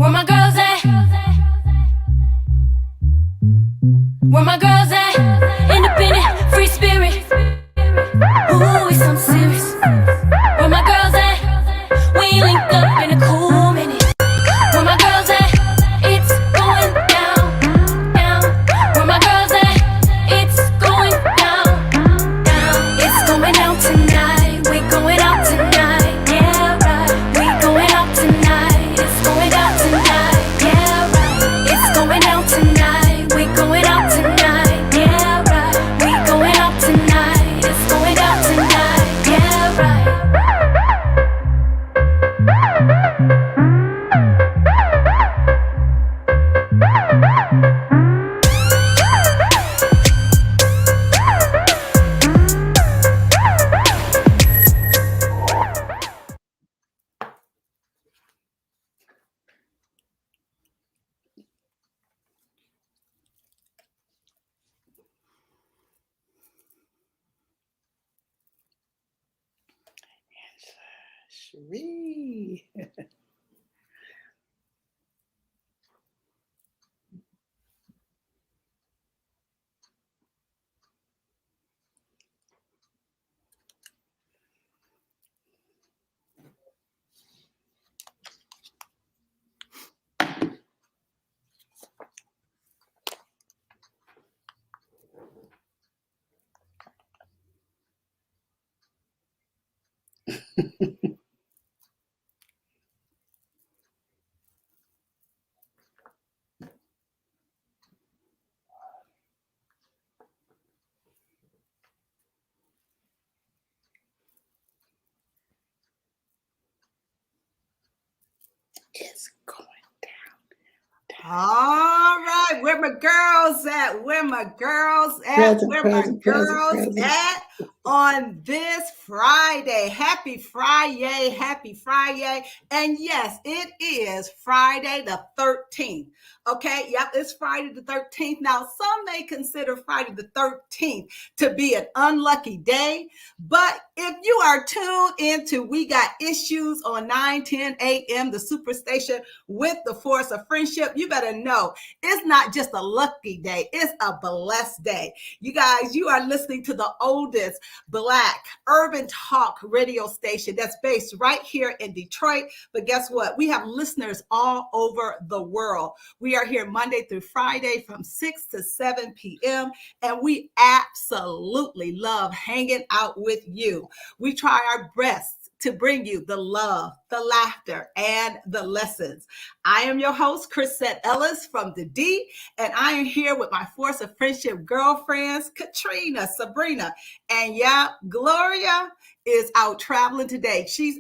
Where my girls at? Where my girls at? Independent, free spirit. Ooh, it's something serious. Where my girls at? We ain't linked up in a cool minute. Where my girls at? It's going down, down. Where my girls at? It's going down, down. It's going out tonight. We going out tonight. Yeah, right. We going out tonight. It's going out tonight. Yeah, right. It's going out tonight. We going out tonight. Yeah, right. We going out tonight. It's going out tonight. Yeah, right. Sheree. It's going down. All right, where my girls at? Where my girls at? Where my girls at on this Friday? Happy Friday, happy Friday. And yes, it is Friday the 13th. Okay, yep, it's Friday the 13th. Now, some may consider Friday the 13th to be an unlucky day, but if you are tuned into We Got Issues on 9:10 a.m., the Superstation with the Force of Friendship, you better know it's not just a lucky day, it's a blessed day. You guys, you are listening to the oldest Black urban talk radio station that's based right here in Detroit. But guess what? We have listeners all over the world. We are here Monday through Friday from 6 to 7 p.m. and we absolutely love hanging out with you. We try our best to bring you the love, the laughter, and the lessons. I am your host, Crisette Ellis from the D, and I am here with my Force of Friendship girlfriends, Caterina, Sabrina, and yeah, Gloria is out traveling today. She's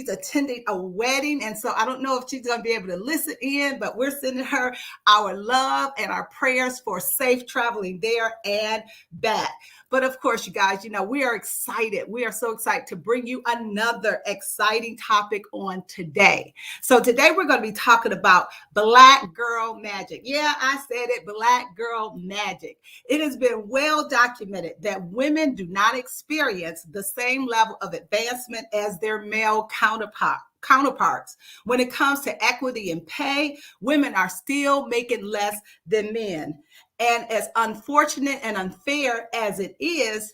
attending a wedding, and so I don't know if she's going to be able to listen in, but we're sending her our love and our prayers for safe traveling there and back. But of course, you guys, you know, we are excited. We are so excited to bring you another exciting topic on today. So today we're going to be talking about Black girl magic. Yeah, I said it, Black girl magic. It has been well documented that women do not experience the same level of advancement as their male counterparts. When it comes to equity in pay, women are still making less than men. And as unfortunate and unfair as it is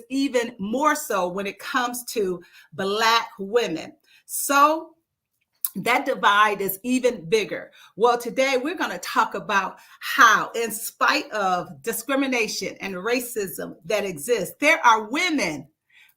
even more so when it comes to Black women. So that divide is even bigger. Well, today we're going to talk about how, in spite of discrimination and racism that exists, there are women,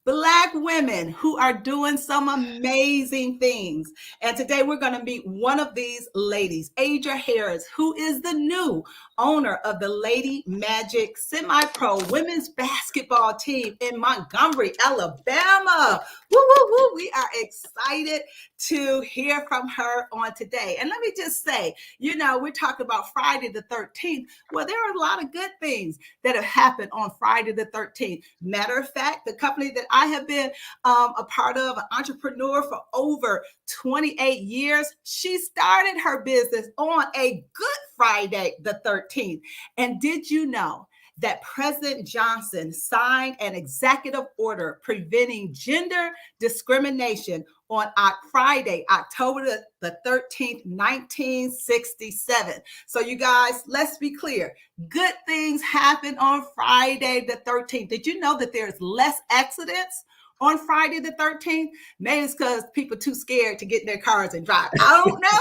Black women, who are doing some amazing things. And today we're going to meet one of these ladies, Adria Harris, who is the new owner of the Lady Magic semi-pro women's basketball team in Montgomery, Alabama. Woo, woo, woo. We are excited to hear from her on today. And let me just say, you know, we're talking about Friday the 13th. Well, there are a lot of good things that have happened on Friday the 13th. Matter of fact, the company that I have been a part of, an entrepreneur for over 28 years, she started her business on a Good Friday the 13th. And did you know that President Johnson signed an executive order preventing gender discrimination on Friday, October the 13th, 1967. So you guys, let's be clear. Good things happen on Friday the 13th. Did you know that there's less accidents on Friday the 13th? Maybe it's because people are too scared to get in their cars and drive. I don't know,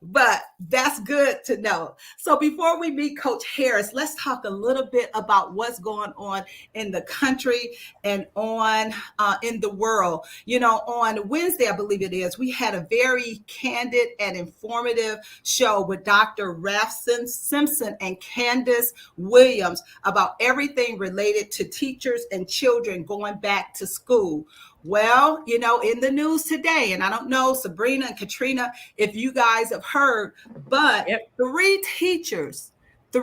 but that's good to know. So before we meet Coach Harris, let's talk a little bit about what's going on in the country and on in the world. You know, on Wednesday, I believe it is, we had a very candid and informative show with Dr. Ralph Simpson and Candace Williams about everything related to teachers and children going back to school. Well, you know, in the news today, and I don't know, Sabrina and Caterina, if you guys have heard, but three teachers it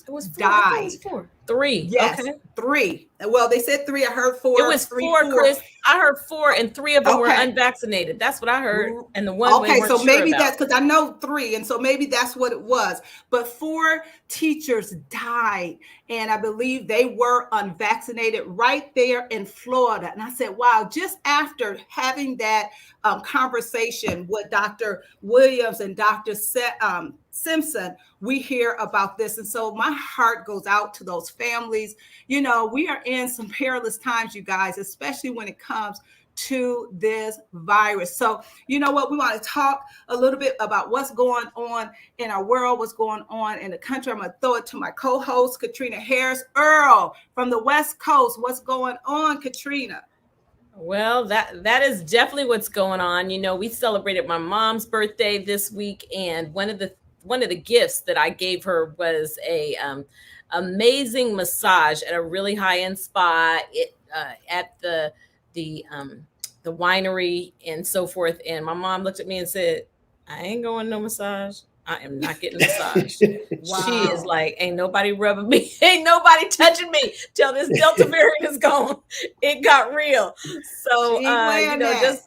was four, died. It was four. Three. Yes, okay. Three. Well, they said three. I heard four. It was four, Chris. I heard four, and three of them were unvaccinated. That's what I heard. And the one. Okay, so maybe that's because I know three, and so maybe that's what it was. But four teachers died, and I believe they were unvaccinated right there in Florida. And I said, wow, just after having that conversation with Dr. Williams and Dr. Simpson, we hear about this. And so my heart goes out to those families. You know, we are in some perilous times, you guys, especially when it comes to this virus. So, you know what, we want to talk a little bit about what's going on in our world, what's going on in the country. I'm going to throw it to my co-host, Caterina Harris. Earl from the West Coast, what's going on, Caterina? Well, that is definitely what's going on. You know, we celebrated my mom's birthday this week, and one of the gifts that I gave her was a amazing massage at a really high-end spa at the winery and so forth. And my mom looked at me and said, I ain't going no massage. I am not getting a massage. Wow. She is like, ain't nobody rubbing me. Ain't nobody touching me till this Delta variant is gone. It got real. So, you know,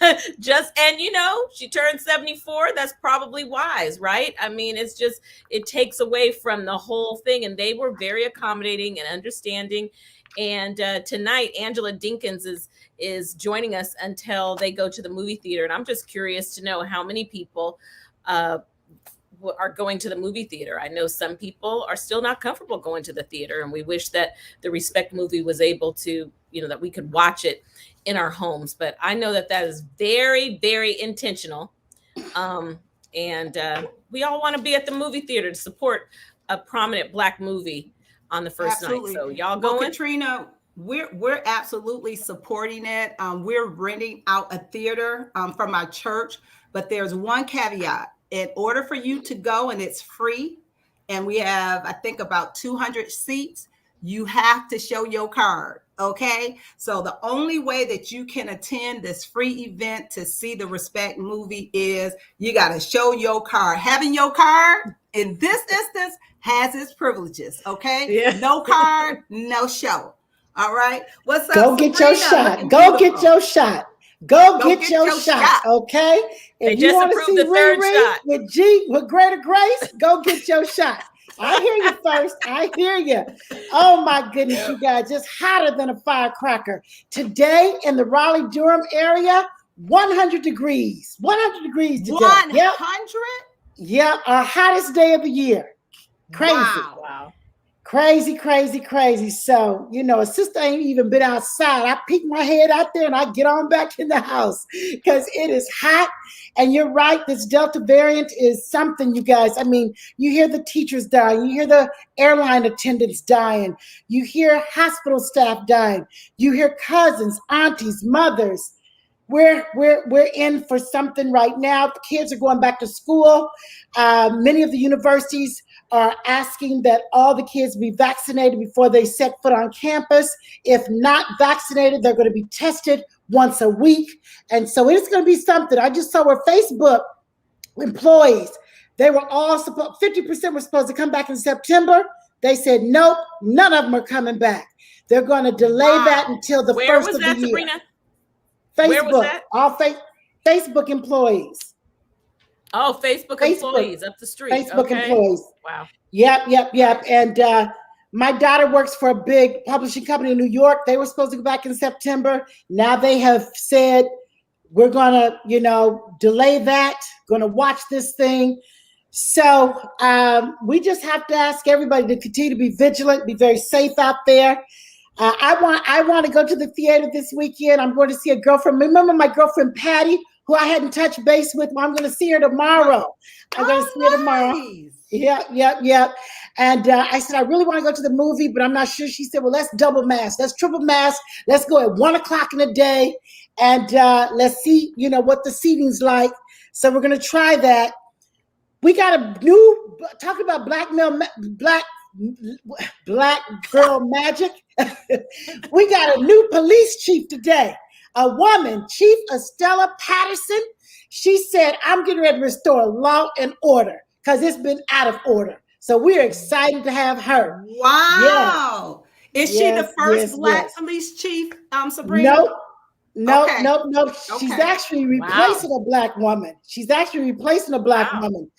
and you know, she turned 74. That's probably wise, right? I mean, it's just, it takes away from the whole thing. And they were very accommodating and understanding. And tonight, Angela Dinkins is joining us until they go to the movie theater. And I'm just curious to know how many people are going to the movie theater. I know some people are still not comfortable going to the theater, and we wish that the Respect movie was able to, you know, that we could watch it in our homes. But I know that is very, very intentional. And we all want to be at the movie theater to support a prominent Black movie on the first night. So y'all going? Well, Caterina, we're absolutely supporting it. We're renting out a theater from our church, but there's one caveat. In order for you to go, and it's free, and we have, I think, about 200 seats, you have to show your card. Okay. So the only way that you can attend this free event to see the Respect movie is you got to show your card. Having your card in this instance has its privileges. Okay. Yeah. No card, no show. All right. What's up? Go get your shot. Go get your shot. Go get your shot. Okay. If you want to see Riri with greater grace, go get your shot. I hear you first. I hear you. Oh my goodness, you guys, just hotter than a firecracker. Today in the Raleigh-Durham area, 100 degrees. 100 degrees today. 100? Yeah, our hottest day of the year. Crazy. Wow. Crazy, crazy, crazy. So, you know, a sister ain't even been outside. I peek my head out there and I get on back in the house because it is hot. And you're right, this Delta variant is something, you guys. I mean, you hear the teachers dying. You hear the airline attendants dying. You hear hospital staff dying. You hear cousins, aunties, mothers. We're in for something right now. The kids are going back to school. Many of the universities are asking that all the kids be vaccinated before they set foot on campus. If not vaccinated, they're going to be tested once a week. And so it's going to be something. I just saw where Facebook employees, they were all 50% were supposed to come back in September. They said, nope, none of them are coming back. They're going to delay that until the first of the year. Where was that, Sabrina? Facebook, where was that? All Facebook employees. Oh, Facebook employees up the street. Facebook employees. Wow. Yep. And My daughter works for a big publishing company in New York. They were supposed to go back in September. Now they have said, we're going to, delay that, going to watch this thing. So we just have to ask everybody to continue to be vigilant, be very safe out there. I want to go to the theater this weekend. I'm going to see a girlfriend. Remember my girlfriend Patty, who I hadn't touched base with? Well, I'm going to see her tomorrow. I'm going to see her tomorrow. Yep. And I said, I really want to go to the movie, but I'm not sure. She said, well, let's double mask. Let's triple mask. Let's go at 1:00 in the day. And let's see, what the seating's like. So we're going to try that. We got a new, talking about black girl magic. We got a new police chief today, a woman, Chief Estella Patterson. She said, I'm getting ready to restore law and order because it's been out of order. So we're excited to have her. Wow. Yes. Is she the first black police chief, Sabrina? Nope. She's actually replacing a black woman.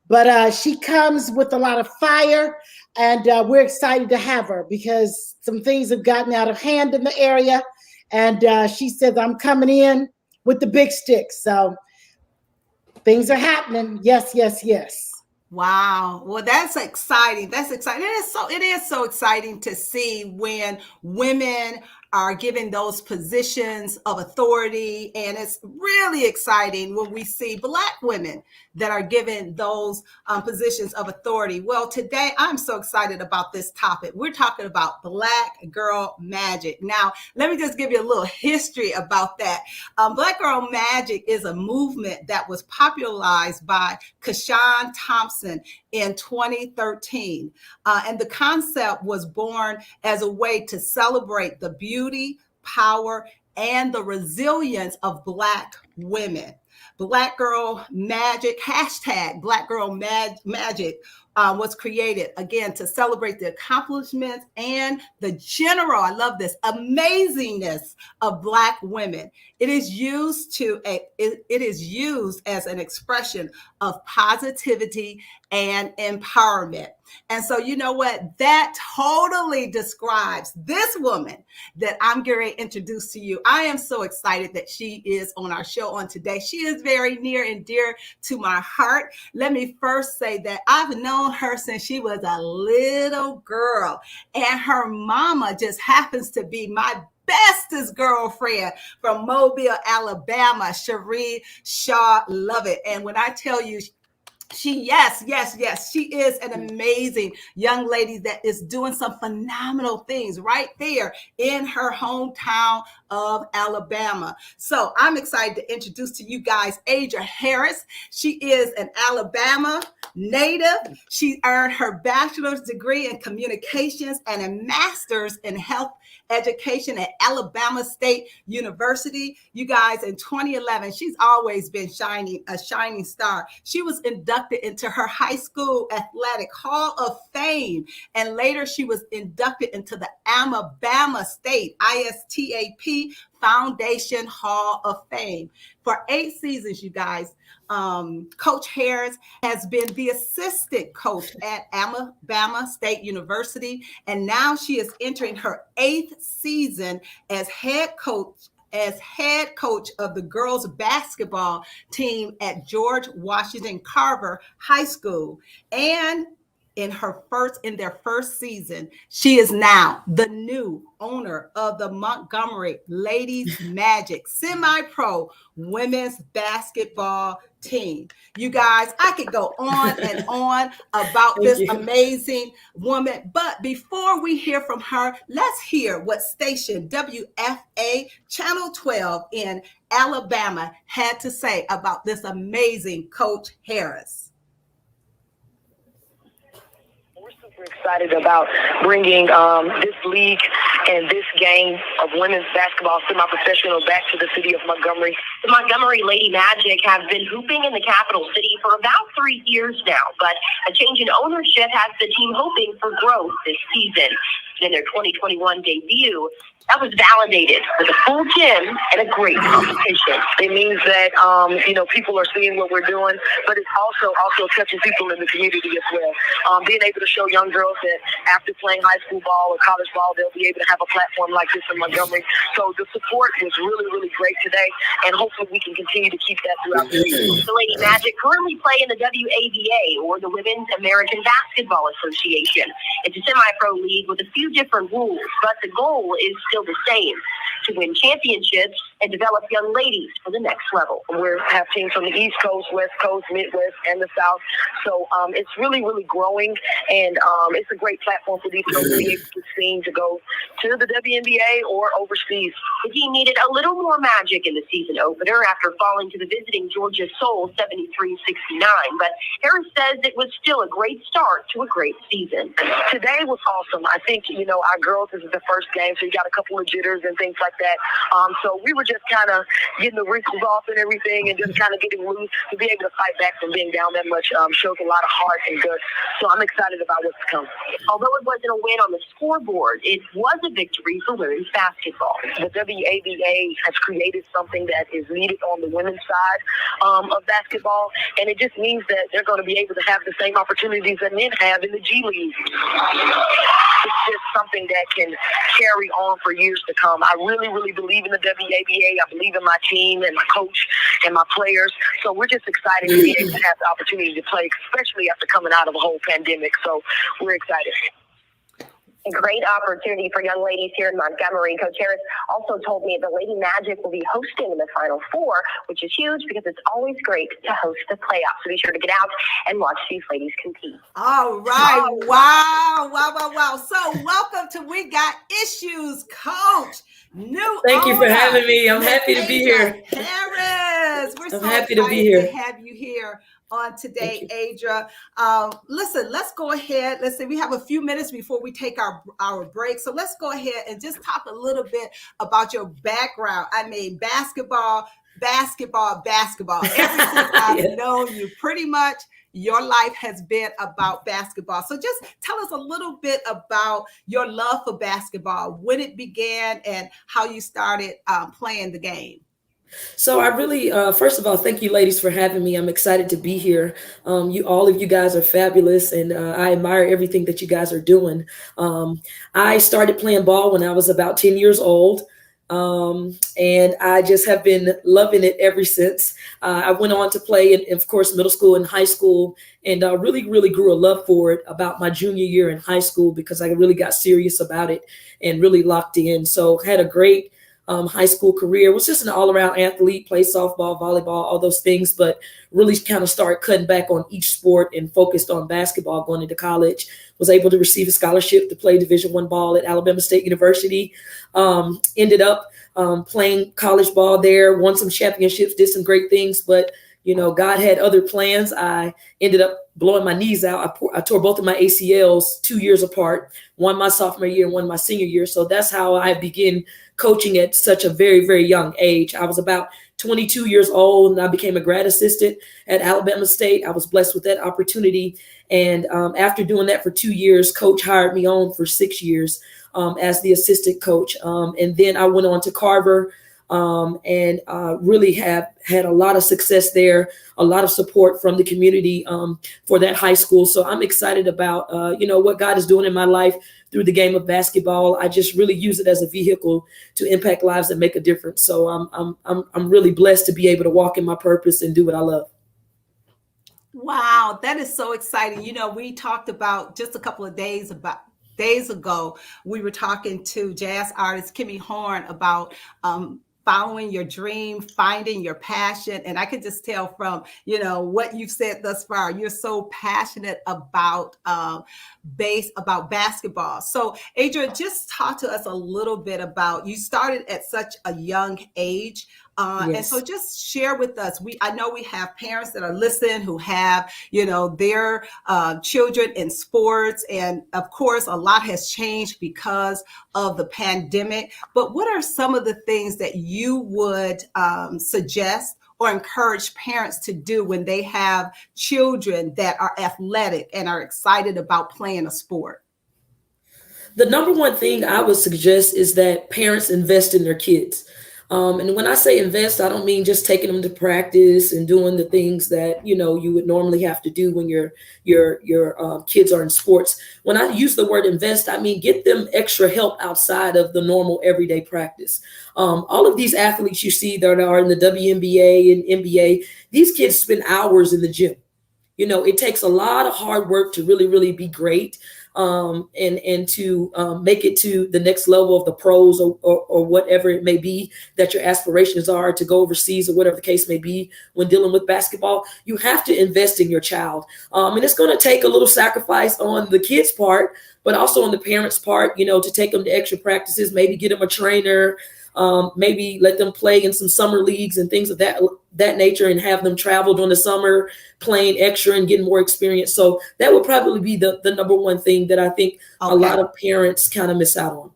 But she comes with a lot of fire, and we're excited to have her because some things have gotten out of hand in the area. And she says, I'm coming in with the big stick. So things are happening. Yes. Wow. Well, that's exciting. It is so exciting to see when women are given those positions of authority. And it's really exciting when we see Black women that are given those positions of authority. Well, today I'm so excited about this topic. We're talking about Black girl magic. Now, let me just give you a little history about that. Black girl magic is a movement that was popularized by Keshawn Thompson in 2013. And the concept was born as a way to celebrate the beauty, power, and the resilience of Black women. Black Girl Magic, hashtag Black Girl Magic was created, again, to celebrate the accomplishments and the general, I love this, amazingness of Black women. It is used as an expression of positivity and empowerment. And so, you know what? That totally describes this woman that I'm going to introduce to you. I am so excited that she is on our show on today. She is very near and dear to my heart. Let me first say that I've known her since she was a little girl, and her mama just happens to be my bestest girlfriend from Mobile, Alabama, Cherie Shaw Lovett. And when I tell you, she is an amazing young lady that is doing some phenomenal things right there in her hometown of Alabama. So I'm excited to introduce to you guys Adria Harris. She is an Alabama native. She earned her bachelor's degree in communications and a master's in health education at Alabama State University. You guys, in 2011, she's always been a shining star. She was inducted into her high school athletic Hall of Fame, and later she was inducted into the Alabama State ISTAP Foundation Hall of Fame. For 8 seasons, you guys, Coach Harris has been the assistant coach at Alabama State University, and now she is entering her 8th season as head coach of the girls basketball team at George Washington Carver High School. And in their first season, she is now the new owner of the Montgomery Ladies Magic semi-pro women's basketball team. You guys, I could go on and on about this amazing woman, but before we hear from her, let's hear what station WFA Channel 12 in Alabama had to say about this amazing Coach Harris. Excited about bringing this league and this game of women's basketball semi-professional back to the city of Montgomery. The Montgomery Lady Magic have been hooping in the capital city for about 3 years now, but a change in ownership has the team hoping for growth this season. in their 2021 debut, that was validated with a full gym and a great competition. It means that, people are seeing what we're doing, but it's also touching people in the community as well. Being able to show young girls that after playing high school ball or college ball, they'll be able to have a platform like this in Montgomery. So the support was really, really great today, and hopefully we can continue to keep that throughout the season. The Lady Magic currently play in the WABA, or the Women's American Basketball Association. It's a semi-pro league with a few different rules, but the goal is still the same: to win championships and develop young ladies for the next level. We have teams from the East Coast, West Coast, Midwest, and the South. So it's really, really growing, and it's a great platform for these girls to be able to sing, to go to the WNBA or overseas. The team needed a little more magic in the season opener after falling to the visiting Georgia Soul 73-69, but Harris says it was still a great start to a great season. Today was awesome. I think, our girls, this is the first game, so you got a couple of jitters and things like that. So we were just kind of getting the wrinkles off and everything, and just kind of getting loose. To be able to fight back from being down that much shows a lot of heart and guts. So I'm excited about what's to come. Although it wasn't a win on the scoreboard, it was a victory for women's basketball. The WABA has created something that is needed on the women's side of basketball, and it just means that they're going to be able to have the same opportunities that men have in the G League. It's just something that can carry on for years to come. I really, really believe in the WABA. I believe in my team and my coach and my players. So we're just excited to be able to have the opportunity to play, especially after coming out of a whole pandemic. So we're excited. A great opportunity for young ladies here in Montgomery. Coach Harris also told me the Lady Magic will be hosting the Final Four, which is huge because it's always great to host the playoffs. So be sure to get out and watch these ladies compete. All right. Wow. So welcome to We Got Issues, Coach. Thank you for having me. I'm happy to be here. Harris. We're so happy to be here. To have you here on today, Adria. Listen, let's go ahead. Let's say we have a few minutes before we take our break. So let's go ahead and just talk a little bit about your background. I mean, basketball. Ever since I've known you, pretty much your life has been about basketball. So just tell us a little bit about your love for basketball, when it began, and how you started playing the game. So I really, first of all, thank you ladies for having me. I'm excited to be here. All of you guys are fabulous, and I admire everything that you guys are doing. I started playing ball when I was about 10 years old. And I just have been loving it ever since. I went on to play in, of course, middle school and high school, and really, really grew a love for it about my junior year in high school, because I really got serious about it and really locked in. So had a great high school career. Was just an all-around athlete, played softball, volleyball, all those things, but really kind of started cutting back on each sport and focused on basketball going into college. Was able to receive a scholarship to play Division I ball at Alabama State University. Ended up playing college ball there, won some championships, did some great things, but God had other plans. I ended up blowing my knees out. I tore both of my ACLs 2 years apart, one my sophomore year and one my senior year. So that's how I began coaching at such a very, very young age. I was about 22 years old and I became a grad assistant at Alabama State. I was blessed with that opportunity. And after doing that for 2 years, coach hired me on for 6 years as the assistant coach. And then I went on to Carver and really have had a lot of success there, a lot of support from the community for that high school. So I'm excited about, what God is doing in my life through the game of basketball. I just really use it as a vehicle to impact lives and make a difference. So I'm really blessed to be able to walk in my purpose and do what I love. Wow, that is so exciting. We talked about just a couple of days ago, we were talking to jazz artist Kimmy Horn about following your dream, finding your passion. And I can just tell from, what you've said thus far, you're so passionate about basketball. So Adria, just talk to us a little bit about, you started at such a young age. Yes. And so just share with us, I know we have parents that are listening who have, their children in sports. And of course, a lot has changed because of the pandemic. But what are some of the things that you would suggest or encourage parents to do when they have children that are athletic and are excited about playing a sport? The number one thing I would suggest is that parents invest in their kids. And when I say invest, I don't mean just taking them to practice and doing the things that you would normally have to do when your kids are in sports. When I use the word invest, I mean get them extra help outside of the normal everyday practice. All of these athletes you see that are in the WNBA and NBA, these kids spend hours in the gym. It takes a lot of hard work to really, really be great. And to make it to the next level of the pros or whatever it may be that your aspirations are, to go overseas or whatever the case may be when dealing with basketball, you have to invest in your child. And it's going to take a little sacrifice on the kid's part, but also on the parents' part, to take them to extra practices, maybe get them a trainer, maybe let them play in some summer leagues and things of that nature, and have them travel during the summer playing extra and getting more experience. So that would probably be the number one thing that I think a lot of parents kind of miss out on.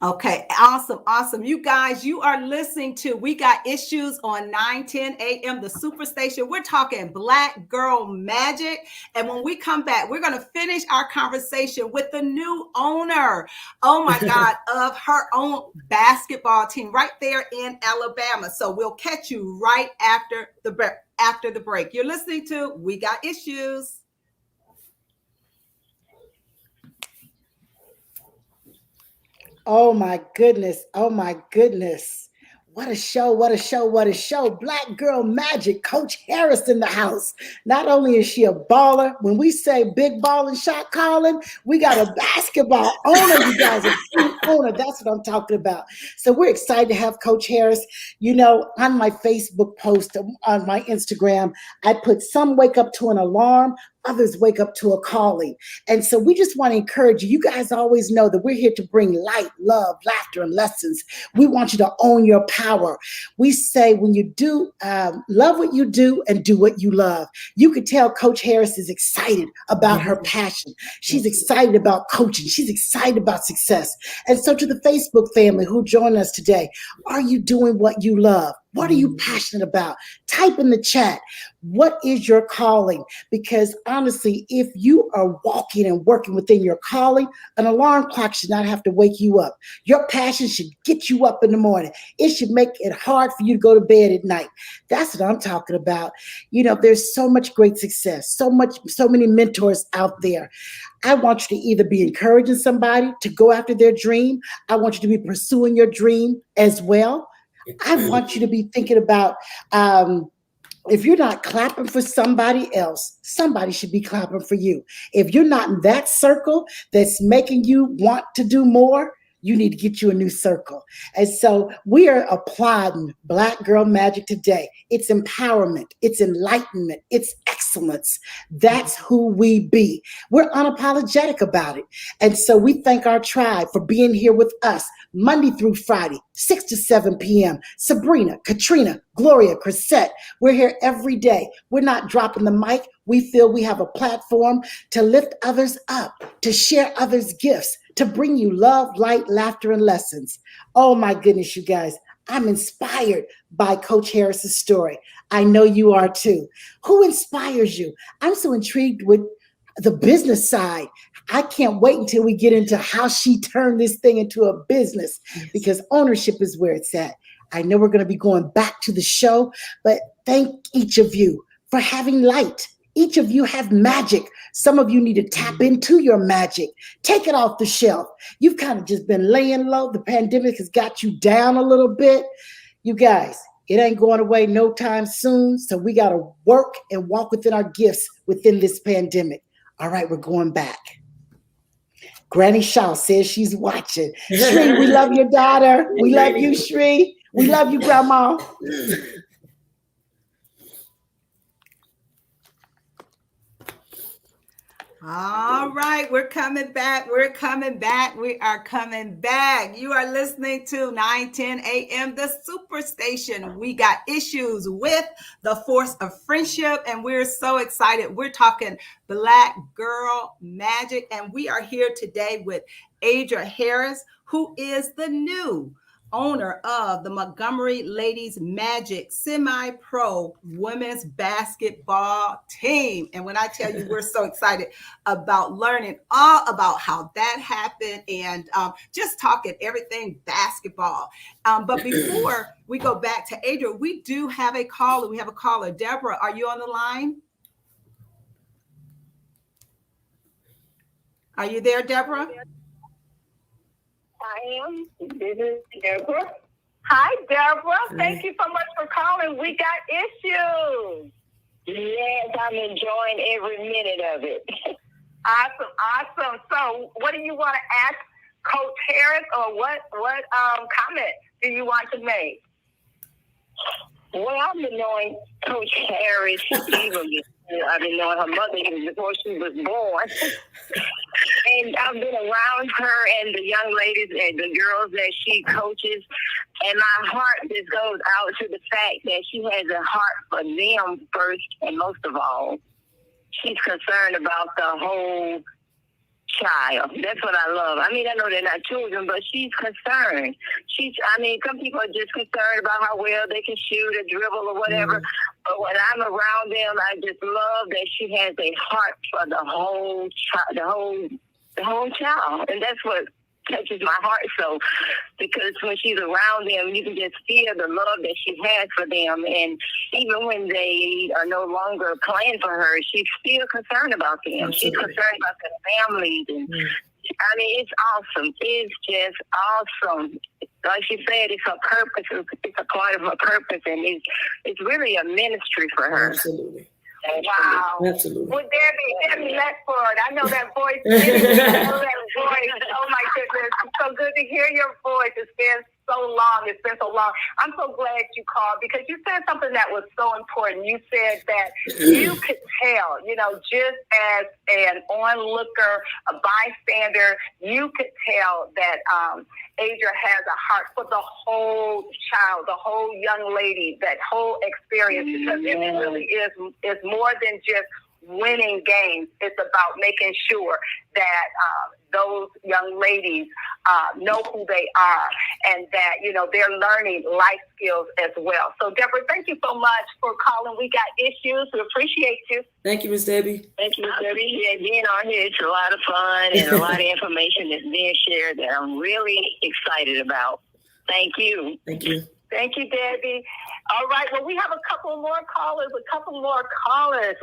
Okay, awesome. You guys, you are listening to We Got Issues on 9:10 a.m. the Superstation. We're talking Black Girl Magic. And when we come back, we're going to finish our conversation with the new owner, oh my God, of her own basketball team right there in Alabama. So we'll catch you right after the break. You're listening to We Got Issues. Oh my goodness. Oh my goodness. What a show. What a show. What a show. Black Girl Magic, Coach Harris in the house. Not only is she a baller, when we say big ball and shot calling, we got a basketball owner, you guys, a team owner. That's what I'm talking about. So we're excited to have Coach Harris. On my Facebook post, on my Instagram, I put some wake up to an alarm, others wake up to a calling. And so we just want to encourage you. You guys always know that we're here to bring light, love, laughter, and lessons. We want you to own your power. We say when you do, love what you do and do what you love. You could tell Coach Harris is excited about her passion. She's excited about coaching. She's excited about success. And so to the Facebook family who joined us today, are you doing what you love? What are you passionate about? Type in the chat. What is your calling? Because honestly, if you are walking and working within your calling, an alarm clock should not have to wake you up. Your passion should get you up in the morning. It should make it hard for you to go to bed at night. That's what I'm talking about. There's so much great success, so many mentors out there. I want you to either be encouraging somebody to go after their dream. I want you to be pursuing your dream as well. I want you to be thinking about, if you're not clapping for somebody else, somebody should be clapping for you. If you're not in that circle that's making you want to do more, you need to get you a new circle. And so we are applying Black Girl Magic today. It's empowerment. It's enlightenment. It's excellence. That's who we be. We're unapologetic about it. And so we thank our tribe for being here with us Monday through Friday, 6 to 7 p.m. Sabrina, Caterina, Gloria, Crisette. We're here every day. We're not dropping the mic. We feel we have a platform to lift others up, to share others' gifts, to bring you love, light, laughter, and lessons. Oh my goodness, you guys. I'm inspired by Coach Harris's story. I know you are too. Who inspires you? I'm so intrigued with the business side. I can't wait until we get into how she turned this thing into a business, because ownership is where it's at. I know we're going to be going back to the show, but thank each of you for having light. Each of you have magic. Some of you need to tap into your magic. Take it off the shelf. You've kind of just been laying low. The pandemic has got you down a little bit. You guys, it ain't going away no time soon. So we got to work and walk within our gifts within this pandemic. All right, we're going back. Granny Shaw says she's watching. Shree, we love your daughter. We love you, Shree. We love you, Grandma. All right, we're coming back. We are coming back. You are listening to 9:10 a.m. the Superstation. We got issues with the force of friendship, and we're so excited. We're talking Black Girl Magic, and we are here today with Adria Harris, who is the new owner of the Montgomery Ladies Magic semi-pro women's basketball team. And when I tell you, we're so excited about learning all about how that happened and just talking everything basketball. But before we go back to Adria, we do have a caller. We have a caller. Deborah, are you on the line? Are you there, Deborah? I am. This is Deborah. Hi, Deborah. Thank you so much for calling. We got issues. Yes, I'm enjoying every minute of it. Awesome. So, what do you want to ask Coach Harris, or what comment do you want to make? Well, I've been knowing Coach Harris I've been knowing her mother even before she was born. And I've been around her and the young ladies and the girls that she coaches. And my heart just goes out to the fact that she has a heart for them first and most of all. She's concerned about the whole child. That's what I love. I mean, I know they're not children, but she's concerned. Some people are just concerned about how well they can shoot or dribble or whatever. Mm-hmm. But when I'm around them, I just love that she has a heart for the whole child. And that's what touches my heart so, because when she's around them, you can just feel the love that she has for them. And even when they are no longer playing for her, she's still concerned about them. Absolutely. She's concerned about their families. And I mean, it's awesome. It's just awesome. Like she said, it's her purpose. It's a part of her purpose, and it's really a ministry for her. Absolutely. Wow. Absolutely. Well, Debbie Ledford, I know that voice. I know that voice. Oh, my goodness. It's so good to hear your voice. It's been so long. I'm so glad you called, because you said something that was so important. You said that you could tell, just as an onlooker, a bystander, you could tell that Adria has a heart for the whole child, the whole young lady, that whole experience, because it really is more than just winning games. It's about making sure that those young ladies know who they are, and that they're learning life skills as well. So, Deborah, thank you so much for calling. We got issues. We appreciate you. Thank you, Miss Debbie. Thank you, Miss Debbie. Yeah, being on here, it's a lot of fun and a lot of information that's being shared that I'm really excited about. Thank you. Thank you. Thank you, Debbie. All right. Well, we have a couple more callers.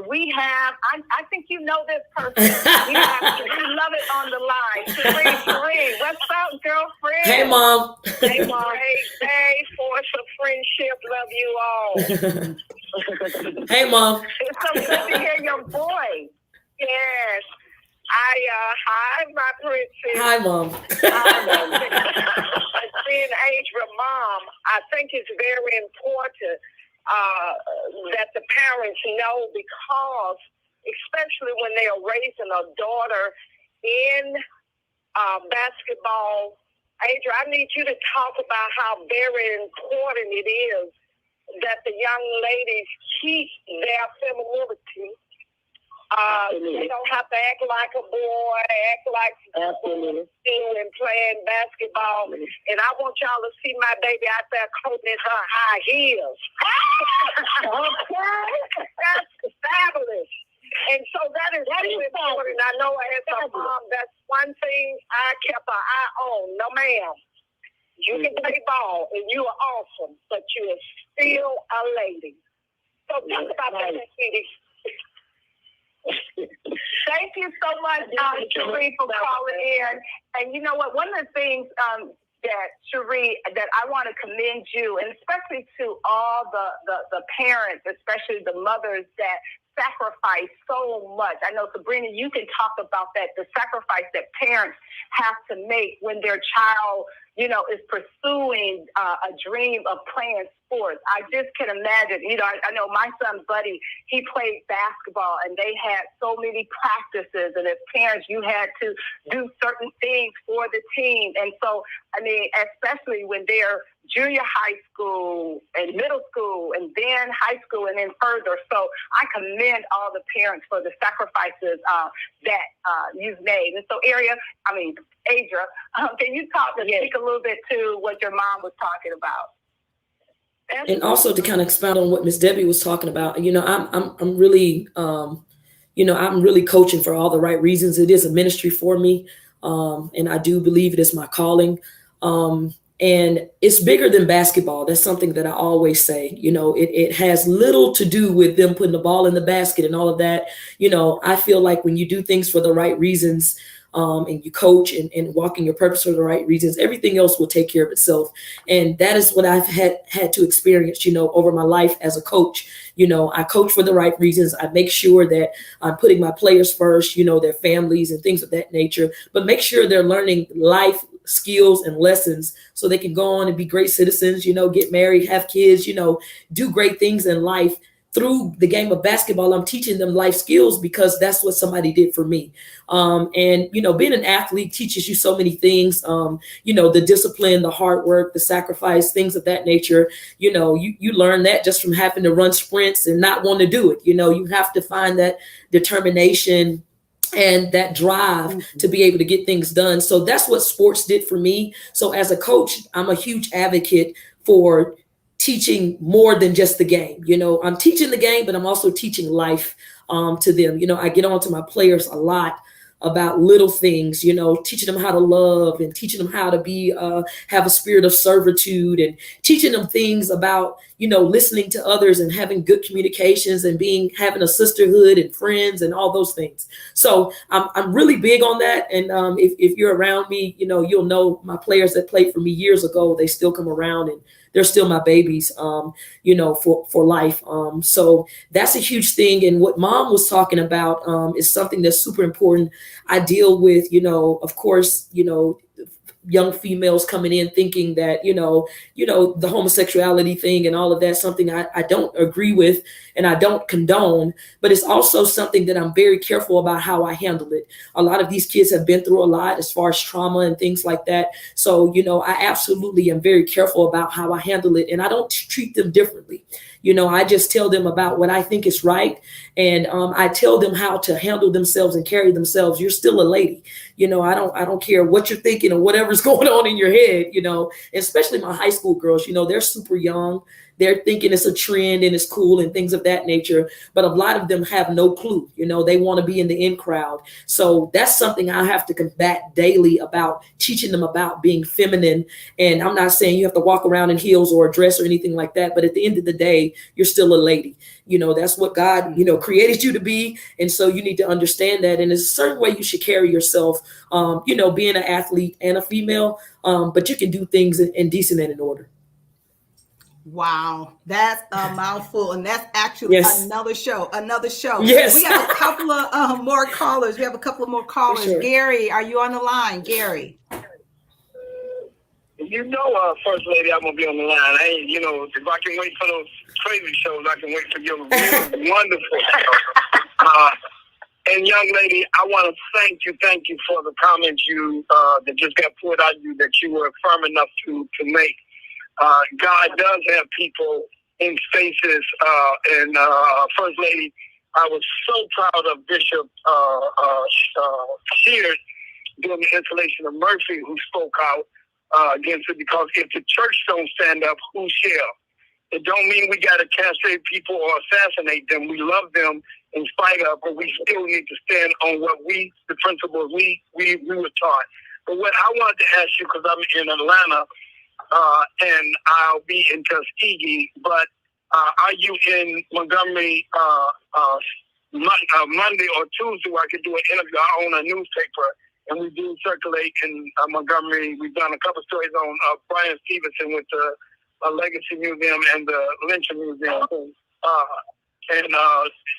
We have, I think you know this person. We love it on the line. Sabrina, what's up, girlfriend? Hey, Mom. Hey, Mom. Hey, force of friendship. Love you all. Hey, Mom. It's so good to hear your voice. Yes. Hi, my princess. Hi, Mom. Being Adria mom, I think it's very important that the parents know, because especially when they are raising a daughter in basketball, Adria, I need you to talk about how very important it is that the young ladies keep their femininity. You don't have to act like a boy, act like still and playing basketball. And I want y'all to see my baby out there coating her high heels. Okay? That's fabulous. And so that is important. I know as a mom, that's one thing I kept an eye on. No, ma'am. You can play ball and you are awesome, but you are still a lady. So talk about that, sweetie. Thank you so much, Cherie, for calling in. And you know what? One of the things that, Cherie, that I want to commend you, and especially to all the parents, especially the mothers that sacrifice so much. I know, Sabrina, you can talk about that, the sacrifice that parents have to make when their child, is pursuing a dream of playing sports. I just can imagine, I know my son, Buddy, he played basketball, and they had so many practices, and as parents, you had to do certain things for the team. And so, especially when they're junior high school and middle school school and then high school and then further. So I commend all the parents for the sacrifices that you've made. And so Adria, can you speak a little bit to what your mom was talking about? And also to kind of expound on what Miss Debbie was talking about, I'm really, I'm really coaching for all the right reasons. It is a ministry for me. And I do believe it is my calling. And it's bigger than basketball. That's something that I always say. It has little to do with them putting the ball in the basket and all of that. I feel like when you do things for the right reasons, and you coach and walking your purpose for the right reasons, everything else will take care of itself. And that is what I've had to experience, over my life as a coach. I coach for the right reasons. I make sure that I'm putting my players first, their families and things of that nature, but make sure they're learning life skills and lessons so they can go on and be great citizens, get married, have kids, do great things in life. Through the game of basketball, I'm teaching them life skills because that's what somebody did for me. And being an athlete teaches you so many things, the discipline, the hard work, the sacrifice, things of that nature. You learn that just from having to run sprints and not want to do it. You have to find that determination and that drive to be able to get things done. So that's what sports did for me. So as a coach, I'm a huge advocate for teaching more than just the game. I'm teaching the game, but I'm also teaching life to them. I get on to my players a lot about little things, teaching them how to love and teaching them how to be, have a spirit of servitude and teaching them things about, listening to others and having good communications and having a sisterhood and friends and all those things. So I'm really big on that. And if you're around me, you'll know my players that played for me years ago, they still come around and they're still my babies, for life. So that's a huge thing. And what Mom was talking about is something that's super important. I deal with, of course, young females coming in thinking that, the homosexuality thing and all of that, something I don't agree with and I don't condone, but it's also something that I'm very careful about how I handle it. A lot of these kids have been through a lot as far as trauma and things like that. So, I absolutely am very careful about how I handle it and I don't treat them differently. I just tell them about what I think is right. And I tell them how to handle themselves and carry themselves. You're still a lady. I don't care what you're thinking or whatever's going on in your head, especially my high school girls, they're super young. They're thinking it's a trend and it's cool and things of that nature. But a lot of them have no clue. They want to be in the in crowd. So that's something I have to combat daily about teaching them about being feminine. And I'm not saying you have to walk around in heels or a dress or anything like that. But at the end of the day, you're still a lady. That's what God, created you to be. And so you need to understand that. And there's a certain way you should carry yourself, being an athlete and a female. But you can do things in decent and in order. Wow, that's a mouthful, and that's actually another show. Yes. We have a couple of more callers. Sure. Gary, are you on the line? Gary. First Lady, I'm going to be on the line. If I can wait for those crazy shows, I can wait for your really wonderful show. And young lady, I want to thank you for the comments that just got poured out you that you were firm enough to make. God does have people in spaces, and First Lady, I was so proud of Bishop Shears during the installation of Murphy, who spoke out against it, because if the church don't stand up, who shall? It don't mean we got to castrate people or assassinate them. We love them in spite of, but we still need to stand on the principles we were taught. But what I wanted to ask you, because I'm in Atlanta, and I'll be in Tuskegee, but are you in Montgomery Monday or Tuesday where I could do an interview? I own a newspaper, and we do circulate in Montgomery. We've done a couple stories on Brian Stevenson with the Legacy Museum and the Lynching Museum. And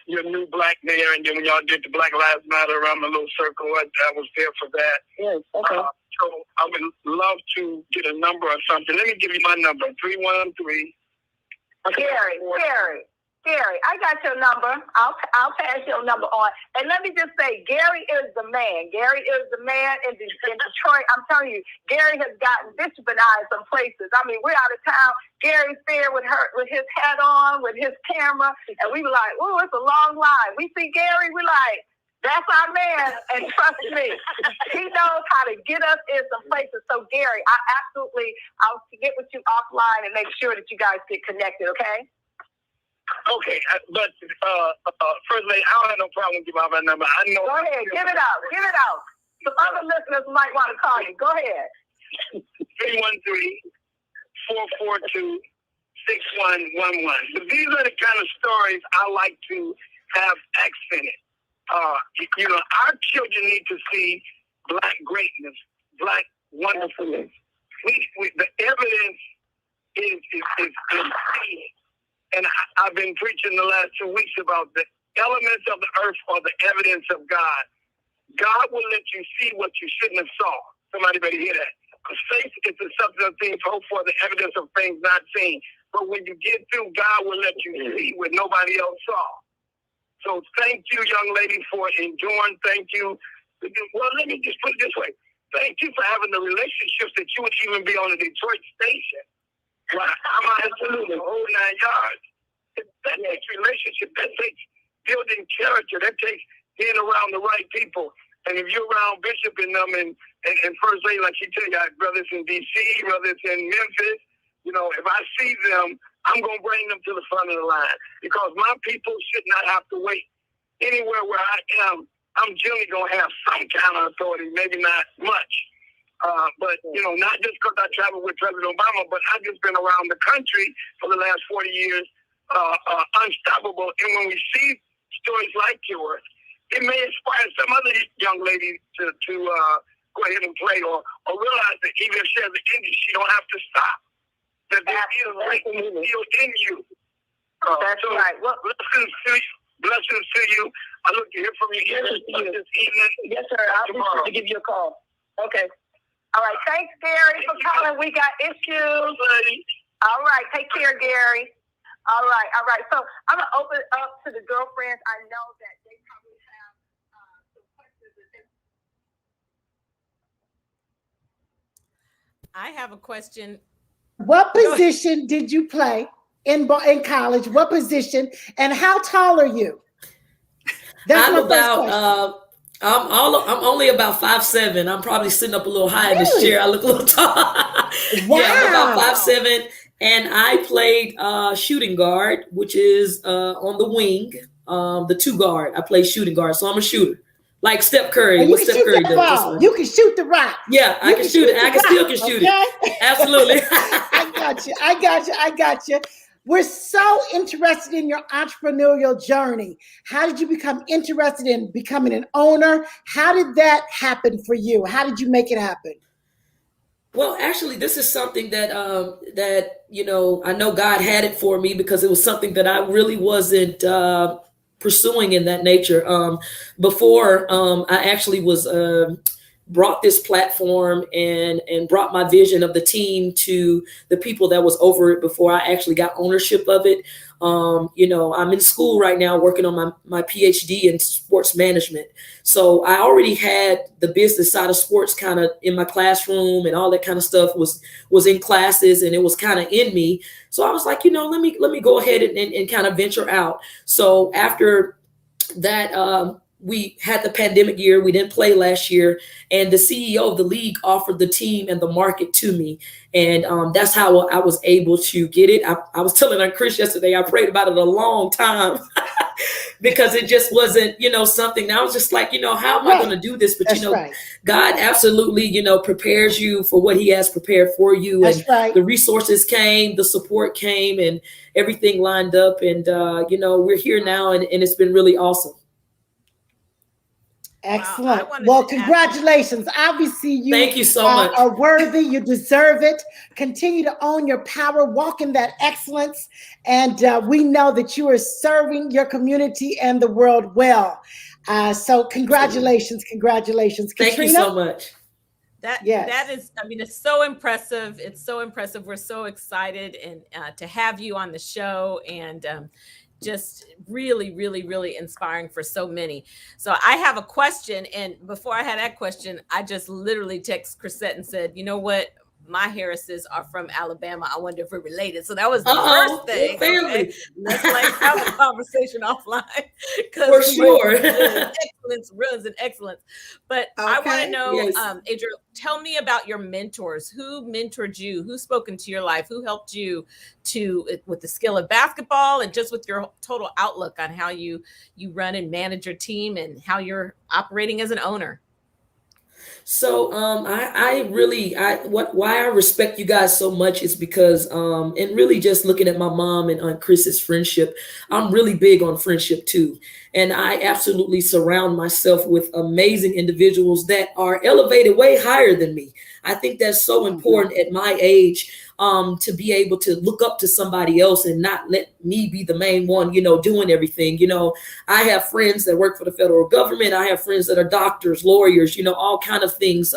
your new black mayor, and then when y'all did the Black Lives Matter around the little circle, I was there for that. Yes, okay. So I would love to get a number or something. Let me give you my number, 313. Gary. Gary, I got your number. I'll pass your number on. And let me just say, Gary is the man. Gary is the man in Detroit. I'm telling you, Gary has gotten bishopinized some places. I mean, we're out of town. Gary's there with his hat on, with his camera, and we were like, "Ooh, it's a long line." We see Gary, we're like, "That's our man." And trust me, he knows how to get us in some places. So, Gary, I'll get with you offline and make sure that you guys get connected. Okay? Okay, but first lady, I don't have no problem giving out my number. I know. Go ahead, give it out. Some other listeners might want to call you. Go ahead. 313-442-6111. But these are the kind of stories I like to have accented. Our children need to see Black greatness, Black wonderfulness. The evidence is insane. And I've been preaching the last 2 weeks about the elements of the earth or the evidence of God. God will let you see what you shouldn't have saw. Somebody better hear that. Because faith is the substance of things hoped for, the evidence of things not seen. But when you get through, God will let you see what nobody else saw. So thank you, young lady, for enjoying. Thank you. Well, let me just put it this way. Thank you for having the relationships that you would even be on the Detroit station. Well, I'm absolutely whole 9 yards. That takes relationship. That takes building character. That takes being around the right people. And if you're around Bishop and them and First Lady, like she tell you, whether it's in D.C., whether it's in Memphis, if I see them, I'm going to bring them to the front of the line. Because my people should not have to wait. Anywhere where I am, I'm generally going to have some kind of authority, maybe not much. But not just because I traveled with President Obama, but I've just been around the country for the last 40 years, unstoppable. And when we see stories like yours, it may inspire some other young lady to go ahead and play or realize that even if she has an injury, she don't have to stop. That there is greatness still in you. That's right. Well, blessings to you. I look to hear from you again this evening. Yes, sir. I'll be sure to give you a call. Okay. All right. Thanks, Gary, for calling. We got issues. All right. Take care, Gary. All right. So I'm going to open it up to the girlfriends. I know that they probably have some questions. I have a question. What position did you play in college? What position, and how tall are you? I'm only about 5'7". I'm probably sitting up a little high in this chair. I look a little tall. Wow. Yeah, I'm about 5'7", and I played shooting guard, which is on the wing, the 2 guard. I play shooting guard, so I'm a shooter, like Steph Curry. You can shoot the ball. You can shoot the rock. Yeah, I can shoot it. I can still shoot it. Absolutely. I got you. We're so interested in your entrepreneurial journey. How did you become interested in becoming an owner? How did that happen for you? How did you make it happen? Well, actually, this is something that I know God had it for me, because it was something that I really wasn't pursuing in that nature. Before I actually was brought this platform and brought my vision of the team to the people that was over it before I actually got ownership of it. I'm in school right now working on my PhD in sports management. So I already had the business side of sports kind of in my classroom, and all that kind of stuff was in classes, and it was kind of in me. So I was like, let me go ahead and kind of venture out. So after that, we had the pandemic year. We didn't play last year, and the CEO of the league offered the team and the market to me. And that's how I was able to get it. I was telling Chris yesterday, I prayed about it a long time because it just wasn't, something. I was just like, how am I going to do this? But, God absolutely, prepares you for what he has prepared for you. And the resources came, the support came, and everything lined up. And, we're here now, and it's been really awesome. Excellent. Well, congratulations. Obviously, thank you so much. Are worthy. You deserve it. Continue to own your power, walk in that excellence. And we know that you are serving your community and the world well. So congratulations. Congratulations. Thank Caterina? you so much. That is, it's so impressive. It's so impressive. We're so excited and to have you on the show. And just really, really, really inspiring for so many. So I have a question. And before I had that question, I just literally texted Crisette and said, you know what? My Harrises are from Alabama. I wonder if we're related. So that was the first thing. Okay? Let's like have a conversation offline. For sure. Excellence runs in excellence. But I want to know, yes. Adria, tell me about your mentors. Who mentored you? Who spoke into your life? Who helped you with the skill of basketball and just with your total outlook on how you run and manage your team and how you're operating as an owner? So why I respect you guys so much is because and really just looking at my mom and Aunt Chris's friendship, I'm really big on friendship too. And I absolutely surround myself with amazing individuals that are elevated way higher than me. I think that's so important at my age, to be able to look up to somebody else and not let me be the main one, doing everything. I have friends that work for the federal government. I have friends that are doctors, lawyers, all kind of things,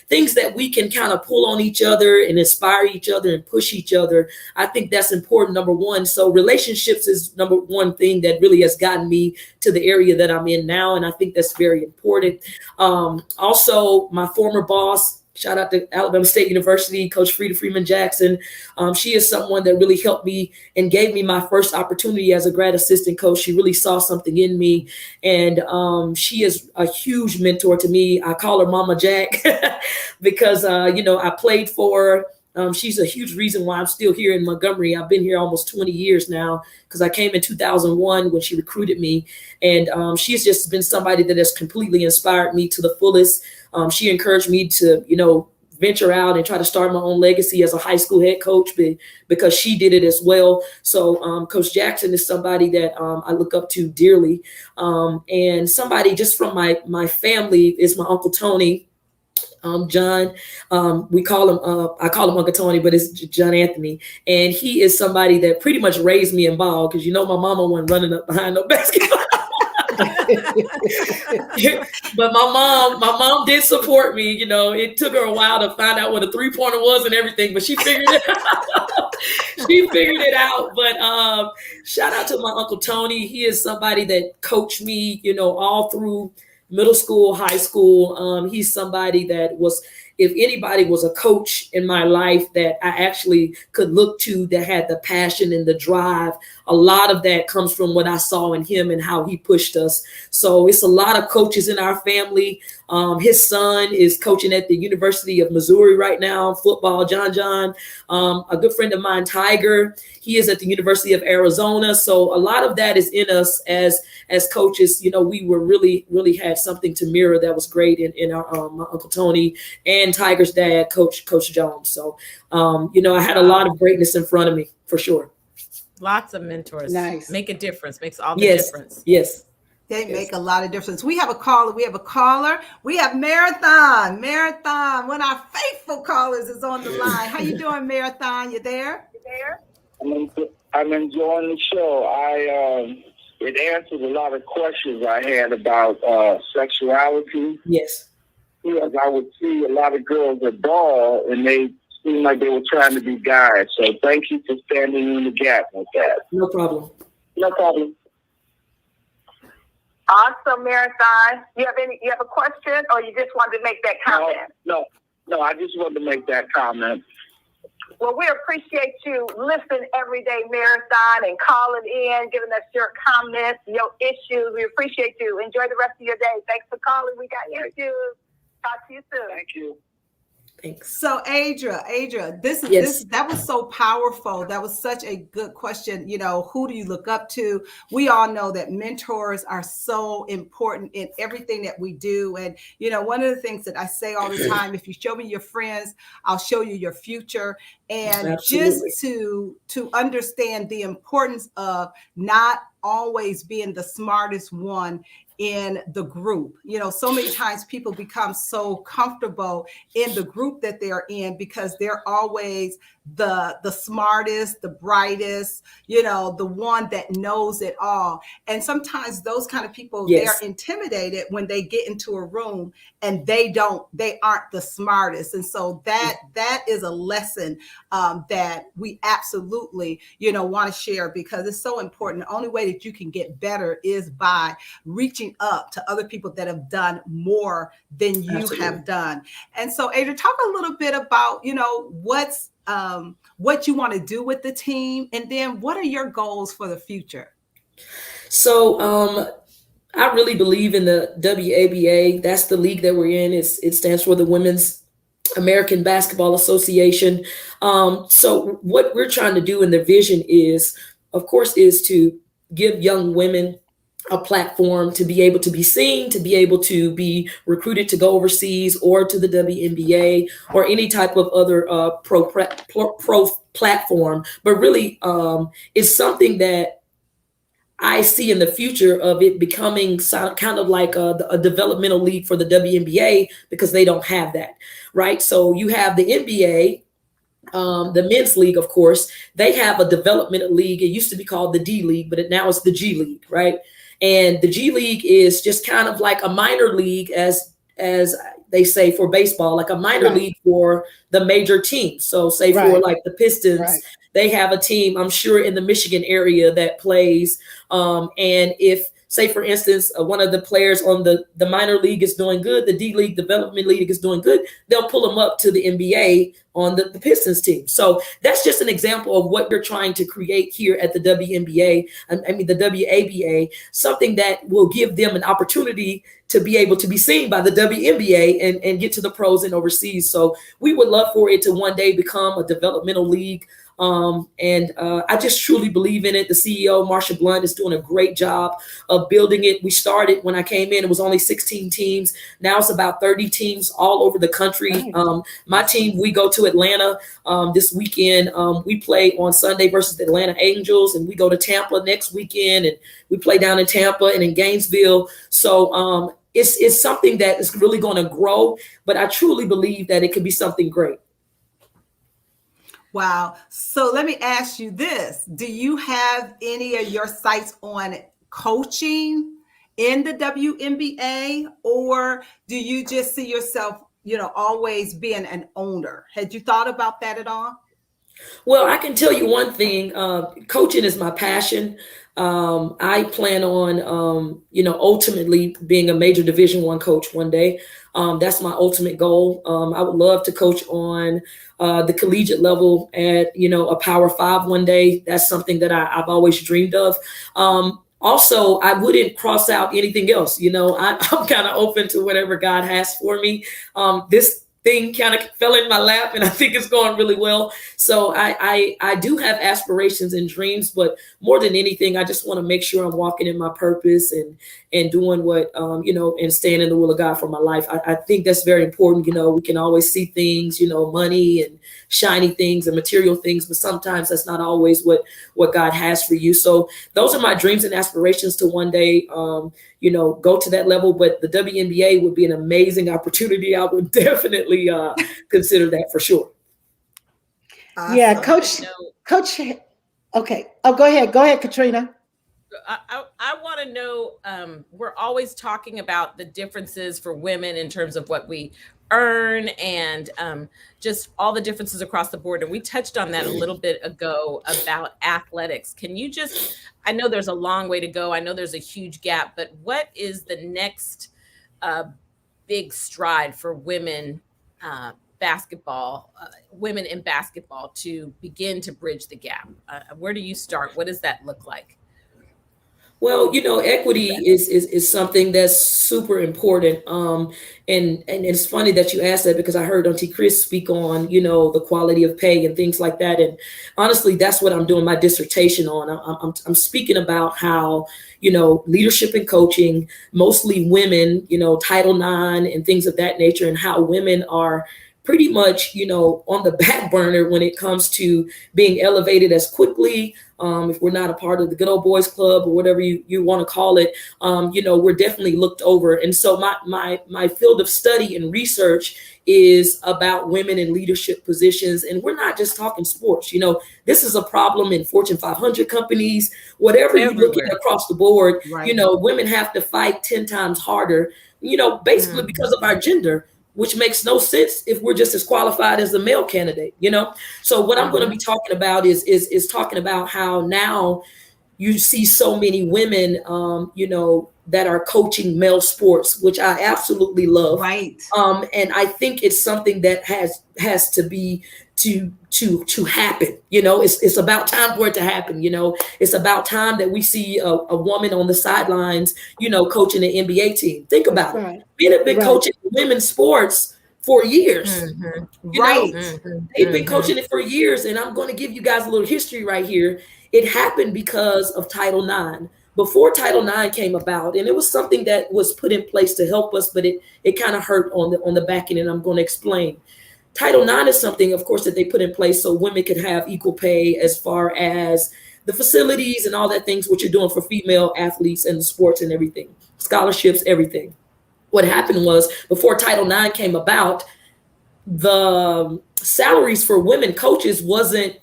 things that we can kind of pull on each other and inspire each other and push each other. I think that's important, number one. So relationships is number one thing that really has gotten me to the area that I'm in now. And I think that's very important. Also, my former boss, shout out to Alabama State University, Coach Frida Freeman Jackson. She is someone that really helped me and gave me my first opportunity as a grad assistant coach. She really saw something in me. And she is a huge mentor to me. I call her Mama Jack because, I played for her. She's a huge reason why I'm still here in Montgomery. I've been here almost 20 years now because I came in 2001 when she recruited me. And she's just been somebody that has completely inspired me to the fullest. She encouraged me to, venture out and try to start my own legacy as a high school head coach because she did it as well. So Coach Jackson is somebody that I look up to dearly. And somebody just from my family is my Uncle Tony. John, we call him, I call him Uncle Tony, but it's John Anthony. And he is somebody that pretty much raised me in ball because, my mama wasn't running up behind no basketball. But my mom did support me. It took her a while to find out what a 3-pointer was and everything, but she figured it out. She figured it out. But shout out to my Uncle Tony. He is somebody that coached me, all through middle school, high school. He's somebody that was, if anybody was a coach in my life that I actually could look to that had the passion and the drive, a lot of that comes from what I saw in him and how he pushed us. So it's a lot of coaches in our family. His son is coaching at the University of Missouri right now, football, John. A good friend of mine, Tiger, he is at the University of Arizona. So a lot of that is in us as coaches. We were really, really had something to mirror that was great in our my Uncle Tony and Tiger's dad, Coach Jones. So, I had a lot of greatness in front of me for sure. Lots of mentors. Nice. Make a difference. Makes all the difference. Yes. They make a lot of difference. We have a caller. We have Marathon. Marathon, one of our faithful callers is on the line. How you doing, Marathon? You there? I'm enjoying the show. It answers a lot of questions I had about sexuality. Yes. Because I would see a lot of girls at ball and they seemed like they were trying to be guys. So thank you for standing in the gap with that. No problem. Awesome, Marathon. You have a question, or you just wanted to make that comment? No, I just wanted to make that comment. Well, we appreciate you listening every day, Marathon, and calling in, giving us your comments, your issues. We appreciate you. Enjoy the rest of your day. Thanks for calling. We got issues. Talk to you soon. Thank you. Thanks. So Adria, that was so powerful. That was such a good question. Who do you look up to? We all know that mentors are so important in everything that we do. And, one of the things that I say all the time, if you show me your friends, I'll show you your future. And Absolutely. just to understand the importance of not always being the smartest one in the group. So many times people become so comfortable in the group that they're in because they're always the smartest, the brightest, you know, the one that knows it all. And sometimes those kind of people, Yes. they're intimidated when they get into a room and they aren't the smartest. And so that is a lesson that we absolutely, you know, want to share, because it's so important. The only way that you can get better is by reaching up to other people that have done more than you Absolutely. have done. And so, Adria, talk a little bit about, you know, what you want to do with the team, and then what are your goals for the future? So I really believe in the WABA. That's the league that we're in. It stands for the Women's American Basketball Association. So what we're trying to do in the vision is, of course, is to give young women a platform to be able to be seen, to be able to be recruited to go overseas or to the WNBA or any type of other pro platform. But really, it's something that I see in the future of it becoming kind of like a developmental league for the WNBA, because they don't have that, right? So you have the NBA, the men's league, of course, they have a developmental league. It used to be called the D League, but now it's the G League, right? And the G League is just kind of like a minor league, as they say for baseball, like a minor league for the major teams. So say for like the Pistons, they have a team, I'm sure, in the Michigan area that plays. And if, say, for instance, one of the players on the minor league is doing good, the D League development league is doing good, they'll pull them up to the NBA on the Pistons team. So that's just an example of what we're trying to create here at the WNBA, the WABA, something that will give them an opportunity to be able to be seen by the WNBA and get to the pros and overseas. So we would love for it to one day become a developmental league. I just truly believe in it. The CEO, Marsha Blunt, is doing a great job of building it. We started when I came in, it was only 16 teams. Now it's about 30 teams all over the country. My team, we go to Atlanta this weekend. We play on Sunday versus the Atlanta Angels, and we go to Tampa next weekend, and we play down in Tampa and in Gainesville. So it's something that is really going to grow, but I truly believe that it could be something great. Wow. So let me ask you this. Do you have any of your sights on coaching in the WNBA, or do you just see yourself, you know, always being an owner? Had you thought about that at all? Well, I can tell you one thing. Coaching is my passion. I plan on, ultimately being a major Division I coach one day. That's my ultimate goal. I would love to coach on the collegiate level at, a Power 5 one day. That's something that I've always dreamed of. Also, I wouldn't cross out anything else. I'm kind of open to whatever God has for me. This thing kind of fell in my lap, and I think it's going really well. So I do have aspirations and dreams, but more than anything, I just want to make sure I'm walking in my purpose and doing what, and staying in the will of God for my life. I think that's very important. We can always see things, money and shiny things and material things, but sometimes that's not always what God has for you. So those are my dreams and aspirations to one day, go to that level. But the WNBA would be an amazing opportunity. I would definitely consider that for sure. Awesome. Yeah, Coach. Okay. Oh, go ahead, Caterina. I want to know, we're always talking about the differences for women in terms of what we earn and just all the differences across the board. And we touched on that a little bit ago about athletics. Can you I know there's a long way to go. I know there's a huge gap, but what is the next big stride for women women in basketball to begin to bridge the gap? Where do you start? What does that look like? Well, equity is something that's super important. And it's funny that you asked that, because I heard Auntie Chris speak on, the quality of pay and things like that. And honestly, that's what I'm doing my dissertation on. I'm speaking about how, leadership and coaching, mostly women, Title IX and things of that nature, and how women are pretty much, on the back burner when it comes to being elevated as quickly. If we're not a part of the good old boys club or whatever you want to call it, we're definitely looked over. And so my field of study and research is about women in leadership positions. And we're not just talking sports. This is a problem in Fortune 500 companies, whatever you look at across the board, right. Women have to fight 10 times harder, basically because of our gender, which makes no sense if we're just as qualified as the male candidate, So what I'm going to be talking about is talking about how now you see so many women, that are coaching male sports, which I absolutely love. Right. And I think it's something that has to be to happen. It's about time for it to happen. It's about time that we see a woman on the sidelines, coaching the NBA team. Think about it. Men have been coaching women's sports for years. They've been coaching it for years. And I'm going to give you guys a little history right here. It happened because of Title IX. Before Title IX came about, and it was something that was put in place to help us, but it kind of hurt on the back end, and I'm going to explain. Title IX is something, of course, that they put in place so women could have equal pay as far as the facilities and all that things, what you're doing for female athletes and the sports and everything, scholarships, everything. What happened was before Title IX came about, the salaries for women coaches wasn't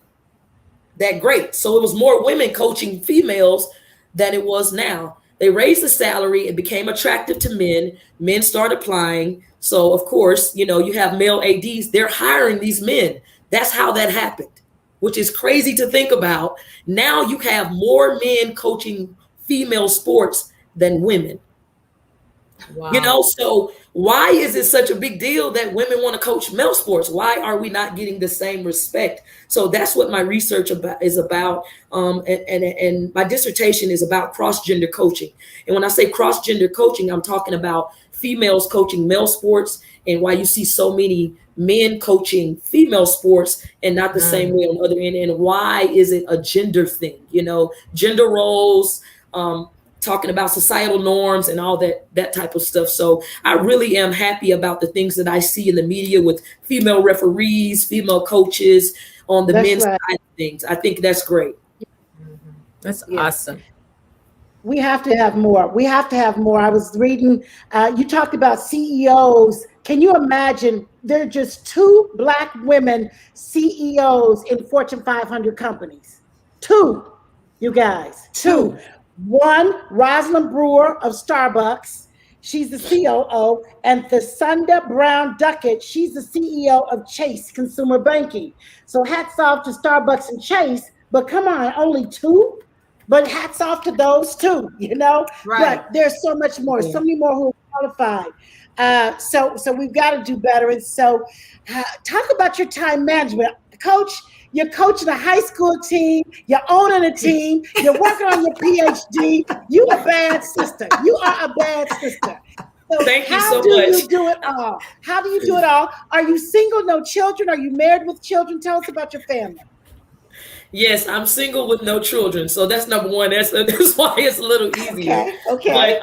that great. So it was more women coaching females than it was now. They raised the salary. It became attractive to men. Men start applying. So of course, you have male ADs. They're hiring these men. That's how that happened, which is crazy to think about. Now you have more men coaching female sports than women. Wow. So why is it such a big deal that women want to coach male sports? Why are we not getting the same respect? So that's what my research is about. And my dissertation is about cross-gender coaching. And when I say cross-gender coaching, I'm talking about females coaching male sports and why you see so many men coaching female sports and not the same way on the other end. And why is it a gender thing? Gender roles, talking about societal norms and all that type of stuff. So I really am happy about the things that I see in the media with female referees, female coaches on the men's side of things. I think that's great. That's awesome. We have to have more. I was reading, you talked about CEOs. Can you imagine there are just 2 Black women CEOs in Fortune 500 companies? 2, you guys, 2. One, Rosalind Brewer of Starbucks. She's the COO. And Thasunda Brown Duckett, she's the CEO of Chase Consumer Banking. So hats off to Starbucks and Chase, but come on, only 2? But hats off to those 2, Right. But there's so much more, so many more who are qualified. So we've got to do better. And so talk about your time management. Coach, you're coaching a high school team, you're owning a team, you're working on your PhD. You a bad sister. You are a bad sister. So Thank you so much. How do you do it all? How do you do it all? Are you single, no children? Are you married with children? Tell us about your family. Yes, I'm single with no children. So that's number one. That's why it's a little easier. Okay. But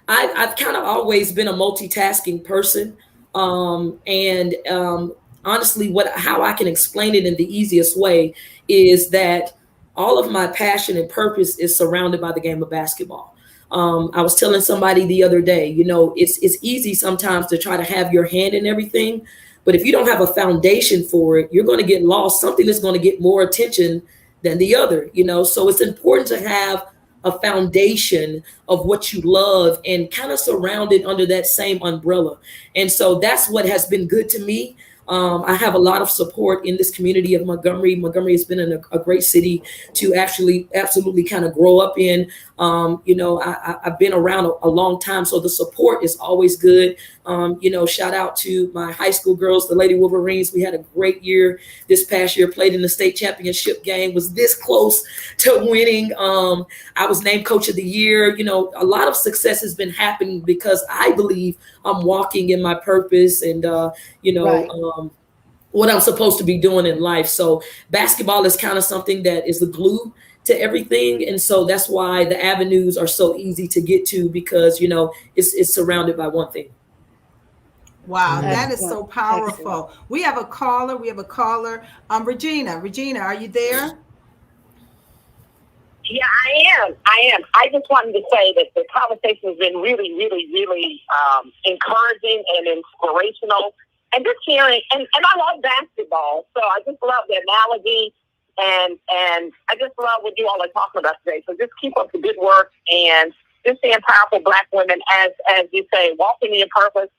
I've kind of always been a multitasking person. Honestly, how I can explain it in the easiest way is that all of my passion and purpose is surrounded by the game of basketball. I was telling somebody the other day, it's easy sometimes to try to have your hand in everything, but if you don't have a foundation for it, you're going to get lost. Something that's going to get more attention than the other, so it's important to have a foundation of what you love and kind of surround it under that same umbrella. And so that's what has been good to me. I have a lot of support in this community of Montgomery. Montgomery has been a great city to absolutely kind of grow up in. I've been around a long time, so the support is always good. Shout out to my high school girls, the Lady Wolverines. We had a great year this past year, played in the state championship game, was this close to winning. I was named coach of the year. A lot of success has been happening because I believe I'm walking in my purpose and, right. What I'm supposed to be doing in life. So basketball is kind of something that is the glue to everything. And so that's why the avenues are so easy to get to because, it's surrounded by one thing. Wow, that is Excellent. so powerful. Excellent. We have a caller. Regina. Regina, are you there? Yeah, I am. I just wanted to say that the conversation has been really, really, really encouraging and inspirational. And just hearing, and I love basketball, so I just love the analogy, and I just love what you all are talking about today. So just keep up the good work, and just seeing powerful Black women, as you say, walking in your purpose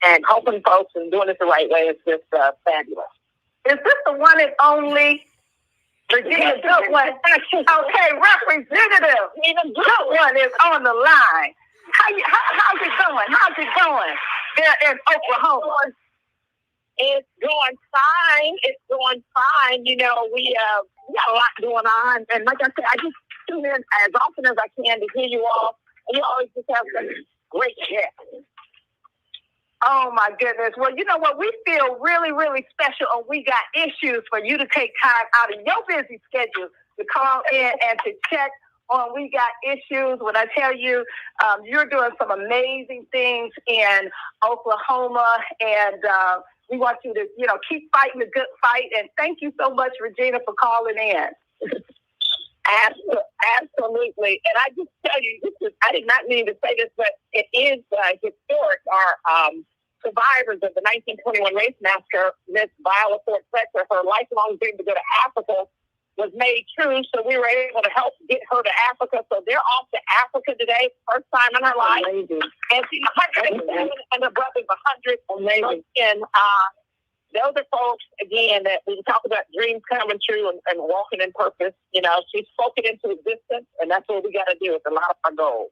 and helping folks and doing it the right way is just fabulous. Is this the one and only Regina Goodwin? Okay, representative. Even Goodwin is on the line. How's it going? How's it going there in Oklahoma? It's going fine. It's going fine. You know, we got a lot going on, and like I said, I just tune in as often as I can to hear you all. And you always just have some great guests. Oh, my goodness. Well, you know what? We feel really, really special, and we got issues for you to take time out of your busy schedule to call in and to check on We Got Issues. When I tell you, you're doing some amazing things in Oklahoma, and we want you to, keep fighting the good fight. And thank you so much, Regina, for calling in. Absolutely. And I just tell you, I did not mean to say this, but it is historic. Our survivors of the 1921 race massacre, Miss Viola Ford Fletcher, her lifelong dream to go to Africa was made true. So we were able to help get her to Africa. So they're off to Africa today, first time in her life. Amazing. And she's 107 and her brother's 100. Amazing. And those are folks, again, that we talk about dreams coming true and walking in purpose. She's spoken into existence, and that's what we got to do with a lot of our goals.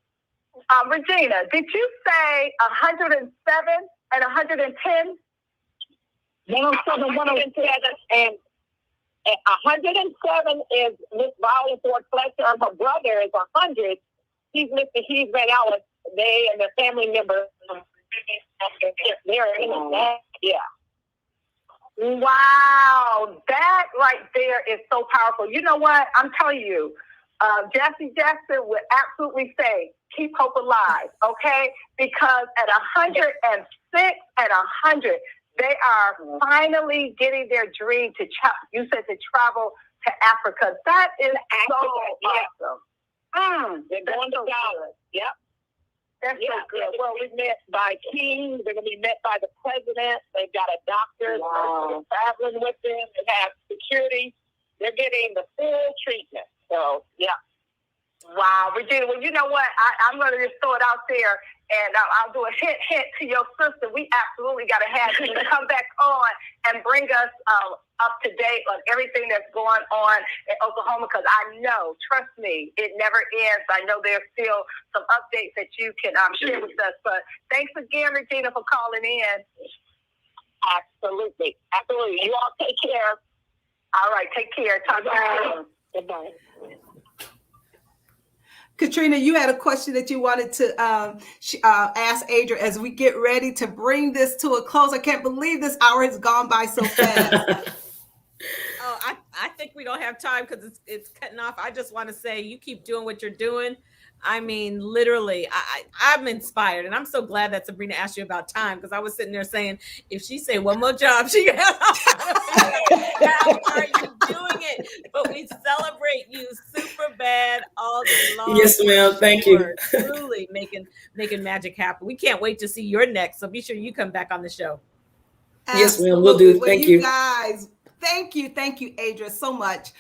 Regina, did you say 107 and 110? 107, 107, and 107 is Miss Viola Ford Fletcher, and her brother is 100. He's Mr. Heath-Van Ellis. They and their family members, they're in it. Yeah. Wow, that right there is so powerful. You know what? I'm telling you, Jesse Jackson would absolutely say, keep hope alive, okay? Because at 106 and 100, they are finally getting their dream to travel to Africa. That is so awesome. They're going to Dallas. Yep. That's so good. Well, we're met by kings. They're going to be met by the president. They've got a doctor traveling with them. They have security. They're getting the full treatment. So, yeah. Wow, Regina. Well, you know what? I'm going to just throw it out there, and I'll do a hint to your sister. We absolutely got to have you to come back on and bring us up to date on everything that's going on in Oklahoma, because I know, trust me, it never ends. I know there's still some updates that you can share with us. But thanks again, Regina, for calling in. Absolutely. Absolutely. You all take care. All right. Take care. Talk to you soon. Goodbye. Caterina, you had a question that you wanted to ask Adria as we get ready to bring this to a close. I can't believe this hour has gone by so fast. I think we don't have time because it's cutting off. I just want to say you keep doing what you're doing. I mean, literally, I'm inspired, and I'm so glad that Sabrina asked you about time, because I was sitting there saying, if she say one more job, she can have how are you doing it? But we celebrate you super bad all day long. Yes, ma'am. Thank you. Truly making magic happen. We can't wait to see your next. So be sure you come back on the show. Yes, ma'am. We'll do. Thank you. Guys. Thank you, Adria, so much.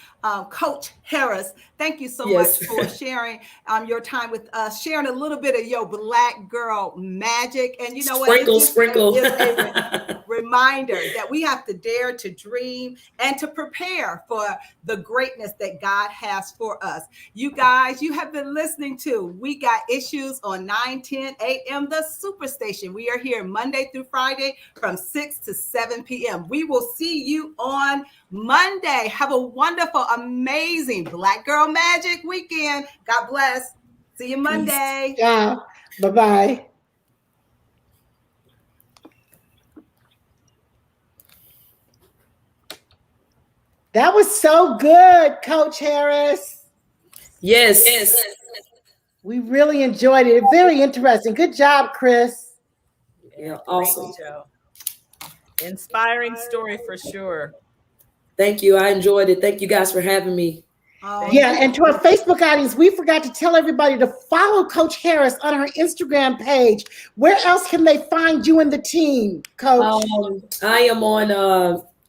Coach Harris, thank you so much for sharing your time with us, sharing a little bit of your Black girl magic. And you know what? Sprinkle. It's a reminder that we have to dare to dream and to prepare for the greatness that God has for us. You guys, you have been listening to We Got Issues on 9:10 a.m. The Superstation. We are here Monday through Friday from 6 to 7 p.m. We will see you on Monday. Have a wonderful, amazing Black Girl Magic weekend. God bless. See you Monday. Yeah. Bye-bye. That was so good, Coach Harris. Yes. We really enjoyed it. Very interesting. Good job, Chris. Yeah, awesome. Inspiring story for sure. Thank you. I enjoyed it. Thank you guys for having me. Yeah, and to our Facebook audience, we forgot to tell everybody to follow Coach Harris on her Instagram page. Where else can they find you and the team, Coach? I am on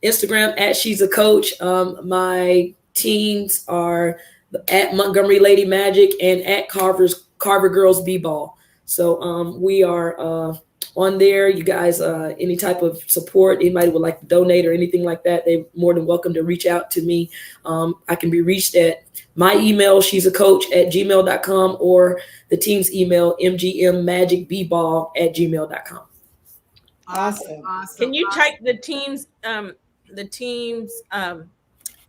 Instagram at She's a Coach. My teams are at Montgomery Lady Magic and at Carver Girls B-Ball. So we are on there. You guys, any type of support, anybody would like to donate or anything like that, they're more than welcome to reach out to me. I can be reached at my email, she's a coach @gmail.com, or the team's email, mgmmagicbball@gmail.com. Awesome. Can you type the team's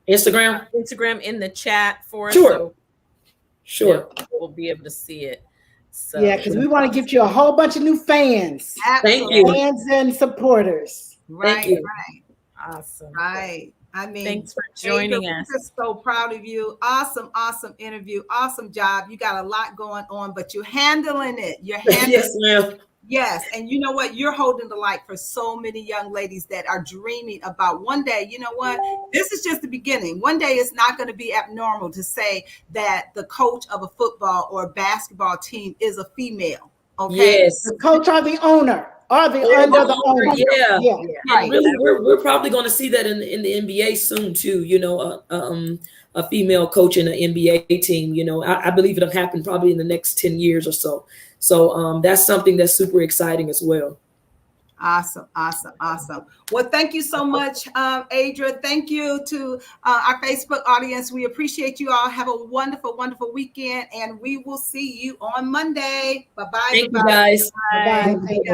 Instagram in the chat for us? Sure. Sure. Yeah, we'll be able to see it. So Yeah, because we want to get you a whole bunch of new fans. Thank you. Fans and supporters. Right, Thank you. right. Awesome. Right. I mean, Thanks for joining Adria, us. We're so proud of you. Awesome, awesome interview. Awesome job. You got a lot going on, but you're handling it. You're handling Yes, ma'am. Yes. And you know what? You're holding the light for so many young ladies that are dreaming about one day. You know what? This is just the beginning. One day it's not going to be abnormal to say that the coach of a football or a basketball team is a female. Okay. Yes. The coach or the owner. Or the under the owner. Yeah. Right. Really, we're probably going to see that in the NBA soon too. You know, a female coach in an NBA team. You know, I believe it'll happen probably in the next 10 years or so. So that's something that's super exciting as well. Awesome, awesome, awesome. Well, thank you so much, Adria. Thank you to our Facebook audience. We appreciate you all. Have a wonderful, wonderful weekend, and we will see you on Monday. Bye-bye. Thank you, guys. Bye. Thank you.